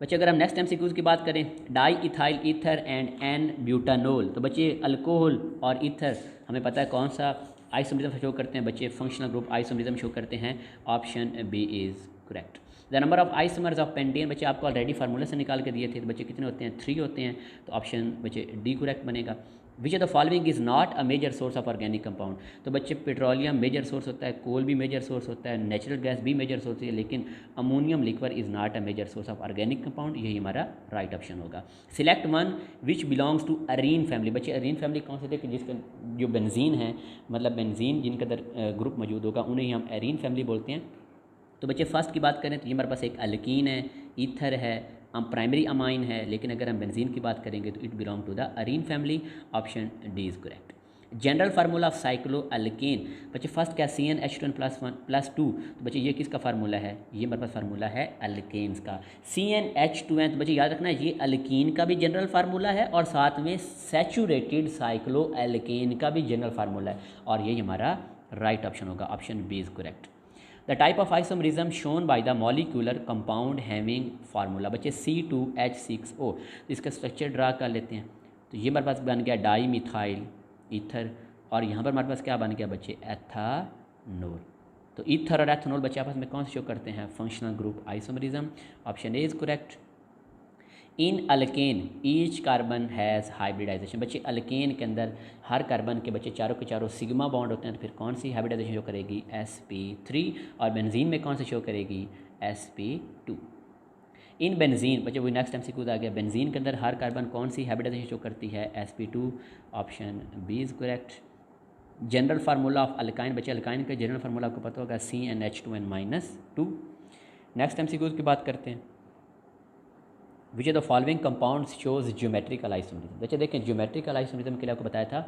बच्चे अगर हम नेक्स्ट एमसीक्यूज़ की बात करें, diethyl ether and n butanol, तो बच्चे अल्कोहल और ईथर हमें पता है कौन सा आइसोमरिज्म शो करते हैं, बच्चे फंक्शनल ग्रुप आइसोमरिज्म शो करते हैं, option B is correct. The number of isomers of pentane, बच्चे आपको ऑलरेडी फार्मूला से निकाल के दिए थे, तो बच्चे कितने होते हैं, 3 होते हैं, तो ऑप्शन बच्चे डी करेक्ट बनेगा। Which of the following is not a major source of organic compound, तो बच्चे पेट्रोलियम मेजर सोर्स होता है, कोल भी मेजर सोर्स होता है, नेचुरल गैस भी मेजर सोर्स है, लेकिन ammonium liquor is not a major source of organic compound, यही हमारा राइट ऑप्शन होगा। Select one which belongs to arene family, बच्चे अरीन फैमिली कौन से थे कि जिसका जो बेंजीन है, मतलब बेंजीन जिनके अंदर ग्रुप मौजूद होगा उन्हें ही हम एरीन फैमिली बोलते हैं। तो बच्चे फर्स्ट की बात करें तो ये हमारे पास एक अल्कीन है, ईथर है, प्राइमरी अमाइन है, लेकिन अगर हम बेंजीन की बात करेंगे तो it belong to the arene family, option D is correct. General formula of cycloalkane, बच्चे फर्स्ट क्या CnH2n+1+2, तो बच्चे ये किसका फार्मूला है, ये हमारे पास फार्मूला है अल्केन्स का, CnH2n, तो बच्चे याद रखना ये अल्कीन का भी जनरल फार्मूला है और साथ में सैचुरेटेड साइक्लो अल्केन का भी जनरल फार्मूला है, और यही हमारा राइट ऑप्शन होगा, option B is correct. The type of isomerism shown by the molecular compound having formula, बच्चे C2H6O, तो इसका स्ट्रक्चर ड्रा कर लेते हैं, तो ये हमारे पास बन गया डाई मिथाइल ईथर, और यहाँ पर हमारे पास क्या बन गया बच्चे, एथानोल। तो ईथर और एथानोल बच्चे आपस में कौन से शो करते हैं, functional group isomerism, option A is correct. In alkane each carbon has hybridization, बच्चे अल्केन के अंदर हर कार्बन के बच्चे चारों के चारों सिग्मा बॉन्ड होते हैं, तो फिर कौन सी हाइब्रिडाइजेशन शो करेगी, sp3, और बेंजीन में कौन सी शो करेगी, sp2। इन बेंजीन, बच्चे वही नेक्स्ट एमसीक्यू आ गया, बेंजीन के अंदर हर कार्बन कौन सी हाइब्रिडाइजेशन शो करती है, sp2, option B is correct. General formula of alkyne, बच्चे अल्काइन का जनरल फार्मूला आपको पता होगा CnH2n-2। नेक्स्ट एमसीक्यू की बात करते हैं, which of the following compound shows geometrical isomerism, बच्चे देखें ज्योमेट्रिकल आइसोमरिज्म के लिए आपको बताया था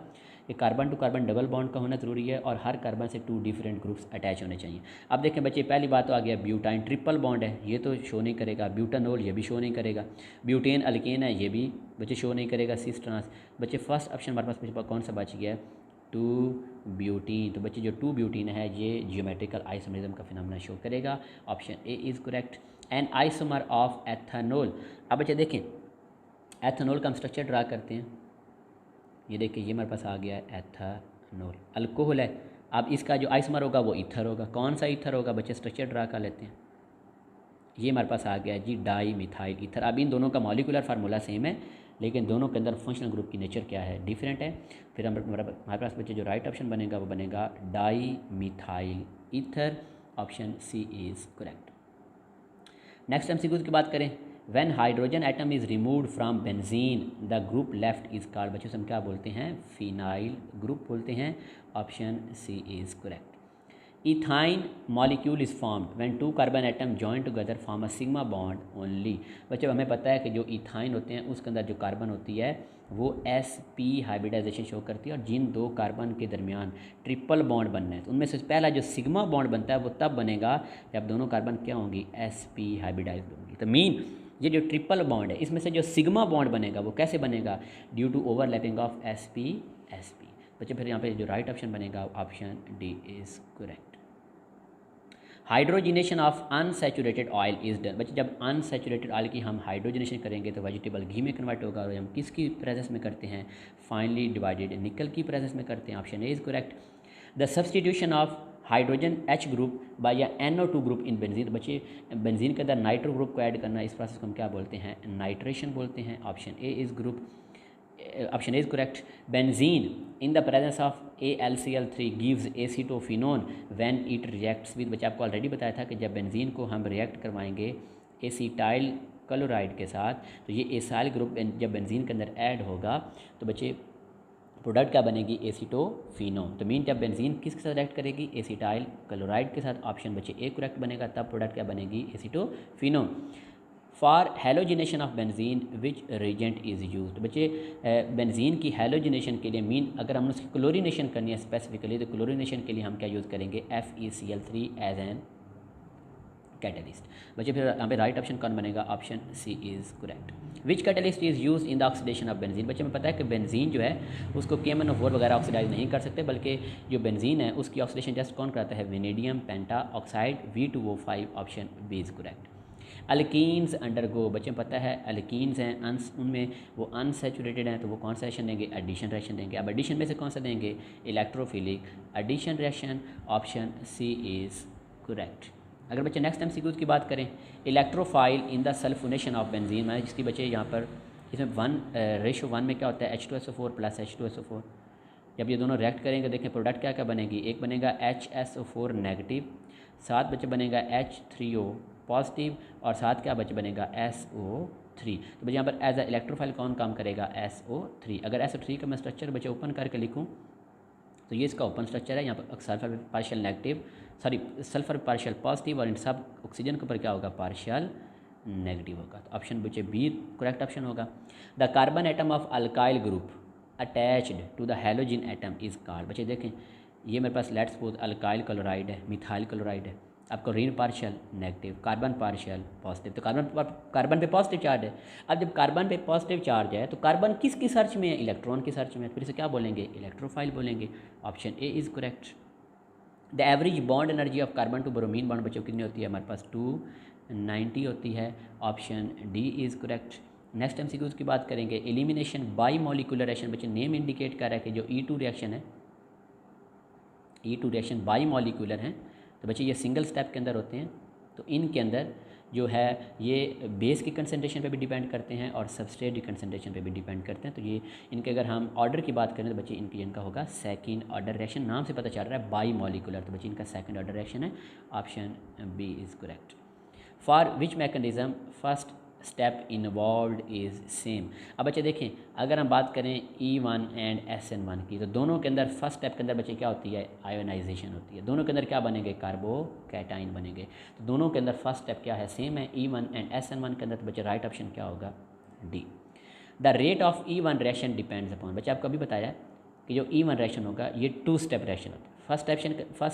कि carbon to carbon double bond का होना ज़रूरी है और हर कार्बन से 2 डिफरेंट ग्रुप्स अटैच होने चाहिए। अब देखें बच्चे पहली बात तो आ गया ब्यूटाइन ट्रिपल बॉन्ड है, ये तो शो नहीं करेगा, ब्यूटानोल ये भी शो नहीं करेगा, ब्यूटेन अल्केन है ये भी बच्चे शो नहीं करेगा, सिस ट्रांस, बच्चे फर्स्ट ऑप्शन हमारे पास कौन सा बच गया है, 2 ब्यूटीन, तो बच्चे जो 2 ब्यूटीन है ये ज्योमेट्रिकल आइसोमरिज्म का फिनोमेना शो करेगा, option A is correct. An isomer of ethanol, अब बच्चे देखें एथानोल का हम स्ट्रक्चर ड्रा करते हैं, ये देखिए ये हमारे पास आ गया है एथानोल, अल्कोहल है, अब इसका जो आइसोमर होगा वो ईथर होगा, कौन सा ईथर होगा बच्चे स्ट्रक्चर ड्रा कर लेते हैं, ये हमारे पास आ गया जी डाई मिथाइल ईथर। अब इन दोनों का मॉलिक्यूलर फार्मूला सेम है लेकिन दोनों के अंदर फंक्शनल ग्रुप की नेचर क्या है, डिफरेंट है। फिर हमारे पास बच्चे जो राइट ऑप्शन बनेगा वो बनेगा dimethyl ether, option C is correct. Next MCQ की बात करें, when hydrogen atom is removed from benzene the group left is called, बच्चों से हम क्या बोलते हैं, फिनाइल ग्रुप बोलते हैं, option C is correct. Ethyne molecule is formed when 2 carbon atom join together form a sigma bond only, बच्चों हमें पता है कि जो इथाइन होते हैं उसके अंदर जो कार्बन होती है वो sp हाइब्रिडाइजेशन शो करती है और जिन 2 कार्बन के दरमियान ट्रिपल बॉन्ड बनना है तो उनमें से पहला जो सिग्मा बॉन्ड बनता है वो तब बनेगा जब दोनों कार्बन क्या होंगी, sp हाइब्रिडाइज होंगी। तो मीन ये जो ट्रिपल बॉन्ड है इसमें से जो सिग्मा बॉन्ड बनेगा वो कैसे बनेगा, due to overlapping of sp sp। बच्चों फिर यहाँ पे जो राइट ऑप्शन बनेगा option D is correct. Hydrogenation of unsaturated oil is done, बच्चे जब अनसैचुरेटेड ऑयल की हम हाइड्रोजिनेशन करेंगे तो वेजिटेबल घी में कन्वर्ट होगा और हम किसकी प्रेजेंस में करते हैं, फाइनली डिवाइडेड निकल की प्रेजेंस में करते हैं, option A is correct. The substitution of hydrogen H group by या NO2 ग्रुप इन बेंजीन, बच्चे बेंजीन के अंदर नाइट्रो ग्रुप को ऐड करना इस प्रोसेस को हम क्या बोलते हैं, नाइट्रेशन बोलते हैं, option A is group, option is correct. Benzene in the presence of AlCl3 gives acetophenone when it reacts with, बच्चे आपको ऑलरेडी बताया था कि जब बेंजीन को हम रिएक्ट करवाएंगे एसीटाइल क्लोराइड के साथ तो ये एसाइल ग्रुप जब बेंजीन के अंदर ऐड होगा तो बच्चे प्रोडक्ट क्या बनेगी, एसीटोफिनोन। तो मीन जब बेंजीन किसके साथ रिएक्ट करेगी, एसीटाइल क्लोराइड के साथ, ऑप्शन बच्चे ए करेक्ट बनेगा, तब प्रोडक्ट क्या बनेगी, acetophenone. For halogenation of benzene which reagent is use, बच्चे बेंजीन की हेलोजिनेशन के लिए मीन अगर हम उसकी क्लोरीनेशन करनी है स्पेसिफिकली तो क्लोरीनेशन के लिए हम क्या यूज़ करेंगे, FeCl3 एज एन कैटलिस्ट। बच्चे फिर यहाँ पे राइट ऑप्शन कौन बनेगा, option C is correct. Which catalyst is use in the oxidation of benzene, बच्चे में पता है कि बेंजीन जो है उसको KMnO4 वगैरह ऑक्सीडाइज नहीं कर सकते बल्कि जो बेंजीन है उसकी ऑक्सीडेशन जस्ट कौन कराता है, vanadium penta oxide V2O5, option B is correct. Alkenes undergo, बच्चे पता है अल्कीन्स हैं उनमें वो अनसैचुरेटेड हैं, तो वो कौन सा रिएक्शन देंगे, एडिशन रिएक्शन देंगे। अब एडिशन में से कौन सा देंगे, electrophilic addition reaction, option C is correct. अगर बच्चे नेक्स्ट MCQs की बात करें, electrophile in the sulphonation of benzene, मैं जिसकी बच्चे यहाँ पर इसमें 1:1 में क्या होता है, H2SO4 + H2SO4। जब ये दोनों रिएक्ट करेंगे देखें प्रोडक्ट क्या क्या बनेगी, एक बनेगा HSO4 नेगेटिव, साथ बच्चे बनेगा H3O पॉजिटिव, और साथ क्या बच्चे बनेगा SO3। तो बच्चे यहाँ पर एज अ इलेक्ट्रोफाइल कौन काम करेगा, SO3। अगर SO3 का मैं स्ट्रक्चर बच्चे ओपन करके लिखूँ तो ये इसका ओपन स्ट्रक्चर है, यहाँ पर sulphur partial negative, sorry sulphur partial positive, और इन सब ऑक्सीजन के ऊपर क्या होगा, पार्शियल नेगेटिव होगा। तो ऑप्शन बच्चे बी करेक्ट ऑप्शन होगा। The carbon atom of alkyl group attached to the halogen atom is called, बच्चे देखें ये मेरे पास लेट्स सपोज अल्काइल क्लोराइड है, मिथाइल क्लोराइड है, आपको रीन partial negative, carbon partial positive, तो कार्बन पे पॉजिटिव चार्ज है। अब जब कार्बन पे पॉजिटिव चार्ज है तो कार्बन किसकी सर्च में है, इलेक्ट्रॉन की सर्च में है, फिर से क्या बोलेंगे, इलेक्ट्रोफाइल बोलेंगे। Option A is correct. The average bond energy of carbon to bromine bond बच्चों कितनी होती है, हमारे पास 290 होती है। Option D is correct. Next MCQs की बात करेंगे, एलिमिनेशन बाई मॉलिकुलर रिएक्शन, बच्चे नेम इंडिकेट कर रहा है कि जो E2 रिएक्शन है, E2 रिएक्शन बाई मॉलिकुलर हैं, तो बच्चे ये सिंगल स्टेप के अंदर होते हैं। तो इनके अंदर जो है ये बेस की कंसंट्रेशन पे भी डिपेंड करते हैं और सबस्ट्रेट की कंसंट्रेशन पे भी डिपेंड करते हैं। तो ये इनके अगर हम ऑर्डर की बात करें तो बच्चे इनका होगा सेकंड ऑर्डर रिएक्शन, नाम से पता चल रहा है बाई मॉलिकुलर, तो बच्चे इनका सेकंड ऑर्डर रिएक्शन है। Option B is correct. For which mechanism first step involve is same. अब बच्चे देखें अगर हम बात करें E1 एंड SN1 की, तो दोनों के अंदर फर्स्ट स्टेप के अंदर बच्चे क्या होती है, आयोनाइजेशन होती है। दोनों के अंदर क्या बनेंगे, कार्बोकैटाइन बनेंगे। तो दोनों के अंदर फर्स्ट स्टेप क्या है, सेम है E1 एंड SN1 के अंदर। तो बच्चे राइट ऑप्शन क्या होगा, D. The rate of E1 reaction depends upon, बच्चे आपको अभी बताया कि जो E1 रिएक्शन होगा ये 2 स्टेप रिएक्शन होता है। फर्स्ट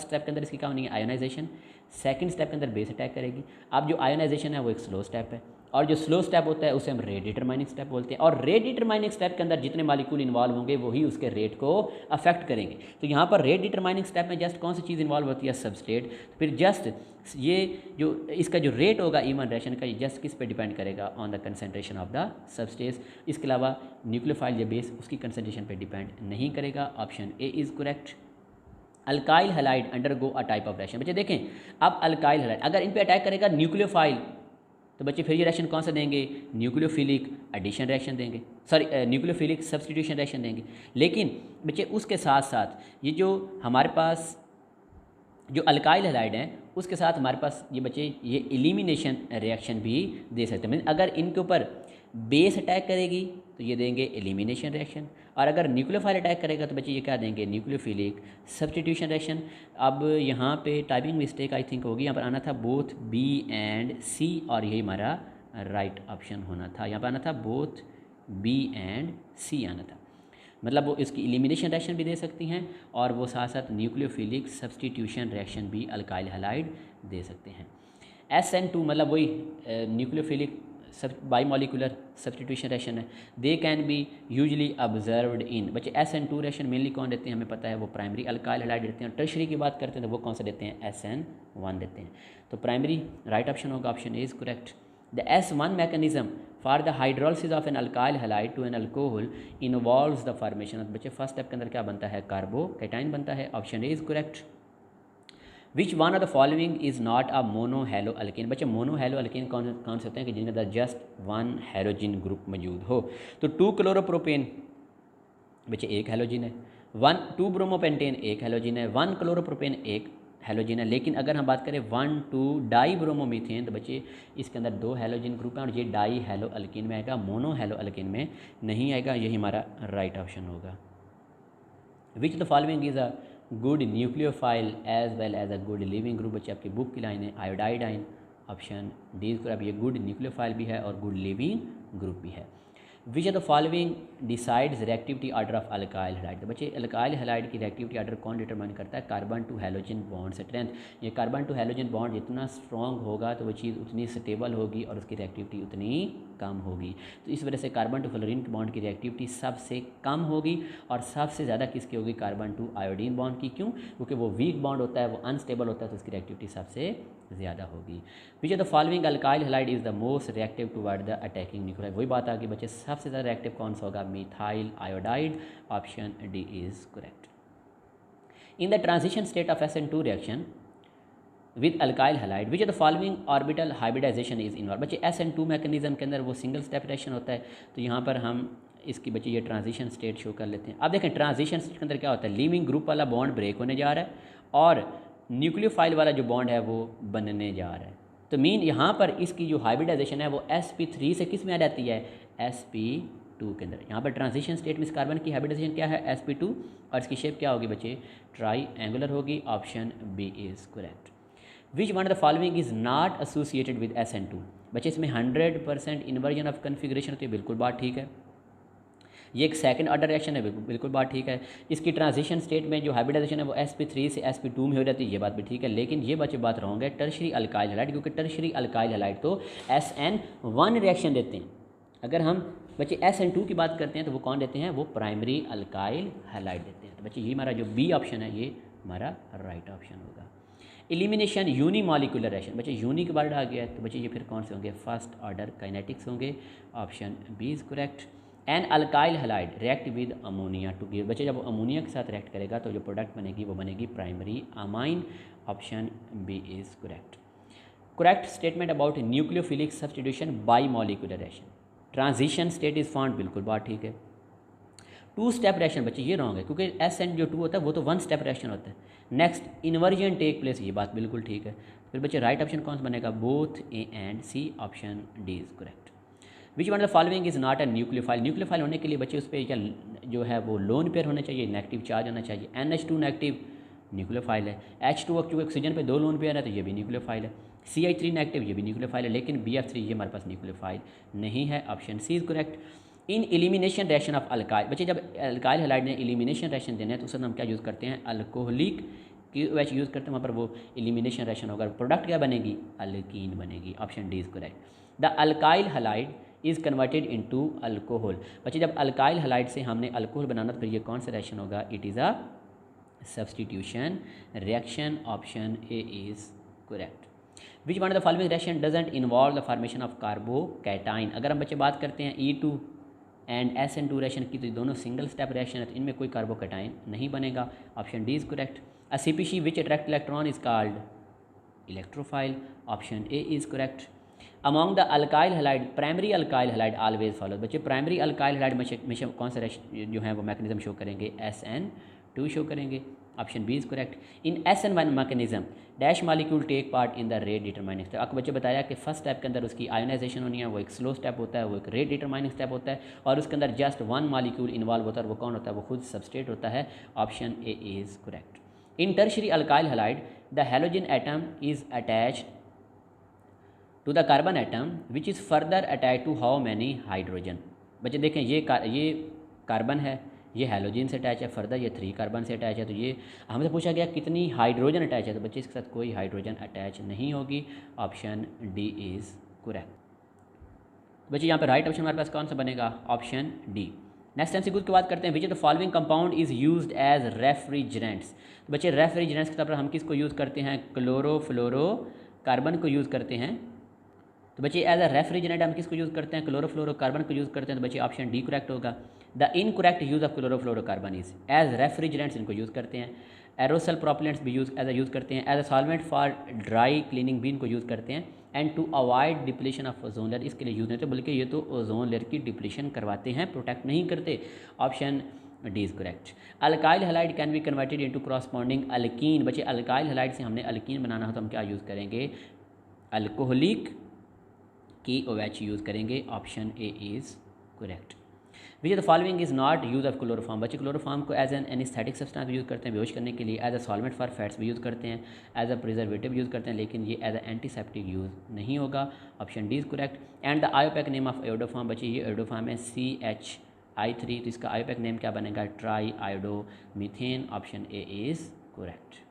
स्टेप के अंदर इसकी क्या होनी है, आयोनाइजेशन। सेकंड स्टेप के अंदर बेस अटैक करेगी। अब जो आयोनाइजेशन है वो एक स्लो स्टेप है, और जो स्लो स्टेप होता है उसे हम रेट डिटरमाइनिंग स्टेप बोलते हैं। और रेट डिटरमाइनिंग स्टेप के अंदर जितने मॉलिक्यूल इन्वॉल्व होंगे वही उसके रेट को अफेक्ट करेंगे। तो यहाँ पर रेट डिटरमाइनिंग स्टेप में जस्ट कौन सी चीज़ इन्वॉल्व होती है, सबस्ट्रेट। फिर जस्ट ये जो इसका जो रेट होगा E1 रिएक्शन का, ये जस्ट किस पे डिपेंड करेगा, on the concentration of the substance. इसके अलावा न्यूक्लियोफाइल या बेस उसकी कंसंट्रेशन पे डिपेंड नहीं करेगा। Option A is correct. Alkyl halide undergo a type of reaction, बच्चे देखें अब अल्काइल हैलाइड अगर इन पे अटैक करेगा न्यूक्लियोफाइल, तो बच्चे फिर ये रिएक्शन कौन सा देंगे, न्यूक्लियोफिलिक एडिशन रिएक्शन देंगे, सॉरी न्यूक्लियोफिलिक सब्स्टिट्यूशन रिएक्शन देंगे। लेकिन बच्चे उसके साथ साथ ये जो हमारे पास जो अल्काइल हैलाइड हैं उसके साथ हमारे पास ये बच्चे ये एलिमिनेशन रिएक्शन भी दे सकते हैं। अगर इनके ऊपर बेस अटैक करेगी तो ये देंगे एलिमिनेशन रिएक्शन, और अगर न्यूक्लियोफाइल अटैक करेगा तो बच्चे ये क्या देंगे, न्यूक्लियोफिलिक सब्स्टिट्यूशन रिएक्शन। अब यहाँ पे टाइपिंग मिस्टेक आई थिंक होगी, यहाँ पर आना था बोथ बी एंड सी, और यही हमारा राइट ऑप्शन होना था। यहाँ पर आना था बोथ बी एंड सी आना था, मतलब वो इसकी एलिमिनेशन रिएक्शन भी दे सकती हैं और वो साथ साथ न्यूक्लियोफिलिक सब्स्टिट्यूशन रिएक्शन भी अल्काइल हैलाइड दे सकते हैं। SN2 मतलब वही न्यूक्लियोफिलिक सब बाईमॉलिकुलर सब्स्टिट्यूशन रिएक्शन है। They can be usually observed in, बच्चे SN2 रिएक्शन मेनली कौन देते हैं, हमें पता है वो प्राइमरी अल्काइल हैलाइड देते हैं। टर्शरी की बात करते हैं तो वो कौन सा देते हैं, SN1 देते हैं। तो प्राइमरी राइट ऑप्शन होगा, option A is correct. The S1 mechanism for the hydrolysis of an alkyl halide to an alcohol involves the formation, बच्चे फर्स्ट स्टेप के अंदर क्या बनता है, कार्बोकैटाइन बनता है। Option A is correct. Which one of the following is not a mono hello alkane, बच्चे mono hello alkane कौन से होते हैं कि जिनके अंदर जस्ट वन हैलोजिन ग्रुप मौजूद हो। तो 2 क्लोरोप्रोपेन बच्चे एक हैलोजिन है, 2 ब्रोमोपेंटेन एक हैलोजिन है, 1 क्लोरोप्रोपेन एक हैलोजिन है। लेकिन अगर हम बात करें 1,2 डाई ब्रोमोमीथेन तो बच्चे इसके अंदर 2 हैलोजिन ग्रुप हैं और ये डाई हैलो अल्केन में आएगा, मोनो हैलो अल्केन में नहीं आएगा। यही हमारा राइट ऑप्शन होगा। Which the following is a good nucleophile as well as a good leaving group, बच्चे आपकी बुक की लाइन है आयोडाइडाइन। ऑप्शन डी इज अब ये गुड न्यूक्लियोफाइल भी है और गुड लिविंग ग्रुप भी है। Which are the following decides reactivity order of alkyl halide, तो बच्चे अल्काइल हैलाइड की रिएक्टिविटी ऑर्डर कौन डिटरमाइन करता है, carbon to halogen bond strength. ये कार्बन टू हैलोजन बॉन्ड जितना स्ट्रॉन्ग होगा तो वो चीज़ उतनी स्टेबल होगी और उसकी रिएक्टिविटी उतनी कम होगी। तो इस वजह से कार्बन टू फ्लोरीन बॉन्ड की रिएक्टिविटी सबसे कम होगी और सबसे ज़्यादा किसकी होगी, कार्बन टू आयोडीन बॉन्ड की। क्यों, क्योंकि वो वीक बॉन्ड होता है, वो अनस्टेबल होता है, तो उसकी रिएक्टिविटी सबसे ज़्यादा होगी। विच of the following alkyl halide is the most reactive toward the attacking nucleophile. वही बात आ गई बच्चे, सबसे ज़्यादा रिएक्टिव कौन सा होगा? Methyl iodide, option D is correct. In the transition state of SN2 reaction with alkyl halide which of the following orbital hybridization is involve. बच्चे SN2 मैकेनिज्म के अंदर वो सिंगल स्टेप रिएक्शन होता है, तो यहाँ पर हम इसकी बच्चे ये ट्रांजिशन स्टेट शो कर लेते हैं। अब देखें ट्रांजिशन स्टेट के अंदर क्या होता है, लीविंग ग्रुप वाला बॉन्ड ब्रेक होने जा रहा है और न्यूक्लियोफाइल वाला जो बॉन्ड है वो बनने जा रहा है। तो मीन यहाँ पर इसकी जो हाइब्रिडाइजेशन है वो sp3 से किस में आ जाती है? sp2 के अंदर। यहाँ पर ट्रांजिशन स्टेट में इस कार्बन की हाइब्रिडाइजेशन क्या है? sp2, और इसकी शेप क्या होगी बच्चे? ट्राई एंगुलर होगी, option B is correct. Which one of the following is not associated with SN2। बच्चे इसमें 100% इन्वर्जन ऑफ कन्फिग्रेशन होती है, बिल्कुल बात ठीक है। ये एक सेकंड ऑर्डर रिएक्शन है, बिल्कुल बात ठीक है। इसकी ट्रांजिशन स्टेट में जो हाइब्रिडाइजेशन है वो sp3 से sp2 में हो जाती है, ये बात भी ठीक है। लेकिन ये बच्चे बात रॉन्ग है, टर्शरी अल्काइल हैलाइड, क्योंकि टर्शरी अल्काइल हैलाइड तो SN1 रिएक्शन देते हैं। अगर हम बच्चे SN2 की बात करते हैं तो वो कौन देते हैं? वो प्राइमरी अल्काइल हैलाइड देते हैं। तो बच्चे ये हमारा जो बी ऑप्शन है ये हमारा राइट ऑप्शन होगा। एलिमिनेशन यूनिमॉलिक्यूलर रिएक्शन, बच्चे यूनी के वर्ड आ गया है तो बच्चे ये फिर कौन से होंगे? फर्स्ट ऑर्डर काइनेटिक्स होंगे, option B is correct. An alkyl halide react with ammonia to give. बच्चे जब अमोनिया के साथ रिएक्ट करेगा तो जो प्रोडक्ट बनेगी वो बनेगी primary amine, option B is correct. Correct statement about nucleophilic substitution bimolecular reaction. Transition state is found, बिल्कुल बात ठीक है। 2 स्टेप रिएक्शन, बच्चे ये रॉन्ग है क्योंकि SN जो 2 होता है वो तो 1 स्टेप रिएक्शन होता है। नेक्स्ट इन्वर्जन टेक प्लेस, ये बात बिल्कुल ठीक है। फिर बच्चे राइट ऑप्शन कौन सा बनेगा? Both A and C, option D is correct. Which one of the following is not a nucleophile. Nucleophile होने के लिए बच्चे उस पर क्या जो है वो लोन पेयर होना चाहिए, नेगेटिव चार्ज होना चाहिए। NH2 नेगेटिव न्यूक्लियोफाइल है, H2O क्योंकि ऑक्सीजन पे 2 लोन पेयर है तो ये भी न्यूक्लियोफाइल है। CH3 नेगेटिव, ये भी न्यूक्लियोफाइल है, लेकिन BF3 ये हमारे पास न्यूक्लियोफाइल नहीं है, option C is correct. In elimination reaction of alkyl, बच्चे जब अल्काइल हैलाइड ने एलिमिनेशन रिएक्शन देना है तो उस हम क्या यूज़ करते हैं? अल्कोहलिक की OH यूज़ करते हैं, वहाँ पर वो एलिमिनेशन रिएक्शन होगा, प्रोडक्ट क्या बनेगी? अल्कीन बनेगी, option D is correct. The alkyl halide is converted into alcohol. बच्चे जब अल्काइल हैलाइड से हमने अल्कोहल बनाना तो फिर ये कौन सा रिएक्शन होगा? It is a substitution reaction, option A is correct. Which one of the following reaction doesn't involve the formation of carbocation. अगर हम बच्चे बात करते हैं E2 एंड SN2 रिएक्शन की तो ये दोनों सिंगल स्टेप रिएक्शन है, तो इनमें कोई कार्बोकैटाइन नहीं बनेगा, option D is correct. A CpC which attract electron is called electrophile, option A is correct. Among the alkyl halide primary alkyl halide always follow. बच्चे प्राइमरी अल्काइल हैलाइड में कौन सा जो है वो मैकेनिज्म शो करेंगे? SN2 शो करेंगे, option B is correct. In SN1 mechanism dash molecule take part in the rate determining step. आपको बच्चे बताया कि फर्स्ट स्टेप के अंदर उसकी आयोनाइजेशन होनी है, वो एक स्लो स्टेप होता है, वो एक रेट डिटरमाइनिंग स्टेप होता है, और उसके अंदर जस्ट 1 मॉलिक्यूल इन्वॉल्व होता है, और वो कौन होता है? वो खुद सबस्ट्रेट होता है, option A is correct. In tertiary alkyl halide the halogen atom is attached to the carbon atom which is further attach to how many hydrogen. बच्चे देखें ये कार्बन है, ये हैलोजन से अटैच है, फर्दर ये 3 कार्बन से अटैच है, तो ये हमसे पूछा गया कितनी हाइड्रोजन अटैच है, तो बच्चे इसके साथ कोई हाइड्रोजन अटैच नहीं होगी, ऑप्शन डी इज़ करेक्ट। बच्चे यहाँ पर राइट ऑप्शन हमारे पास कौन सा बनेगा? Option D. नेक्स्ट MCQ की बात करते हैं। Which of the following compound is used as refrigerants. तो बच्चे रेफ्रिजरेंट्स के तौर पर हम किसको यूज़ करते हैं? क्लोरोफ्लोरो कार्बन को यूज़ करते हैं। तो बच्चे एज अ रेफ्रिजरेंट हम किसको यूज़ करते हैं? क्लोरोफ्लोरोकार्बन को यूज़ करते हैं, तो बच्चे ऑप्शन डी करेक्ट होगा। The incorrect use of chlorofluorocarbon is as refrigerants इनको यूज़ करते हैं, एरोसल प्रोपेलेंट्स भी यूज़ करते हैं, as a solvent for dry cleaning भी इनको यूज़ करते हैं, and to avoid depletion of ozone layer इसके लिए यूज़ नहीं होते, बल्कि ये तो ओजोन लेयर की डिप्लीशन करवाते हैं, प्रोटेक्ट नहीं करते, option D is correct. Alkyl halide can be converted into corresponding alkyne. बच्चे अल्काइल हैलाइड से हमने अल्कीन बनाना हो तो हम क्या यूज़ करेंगे? अल्कोहलिक की OH यूज़ करेंगे, option A is correct. Which the following is not use of chloroform. बच्चे क्लोरोफॉर्म को एज एन एनेस्थेटिक सब्सटेंस भी यूज़ करते हैं बेहोश करने के लिए, as a solvent for fats भी यूज़ करते हैं, एज अ प्रिजर्वेटिव यूज़ करते हैं, लेकिन ये एज अ एंटीसेप्टिक यूज़ नहीं होगा, option D is correct. And the IUPAC name of iodoform, बच्चे ये आयोडोफॉर्म है CH3, तो इसका आयोपैक नेम क्या बनेगा? Try iodo methane, option A is correct.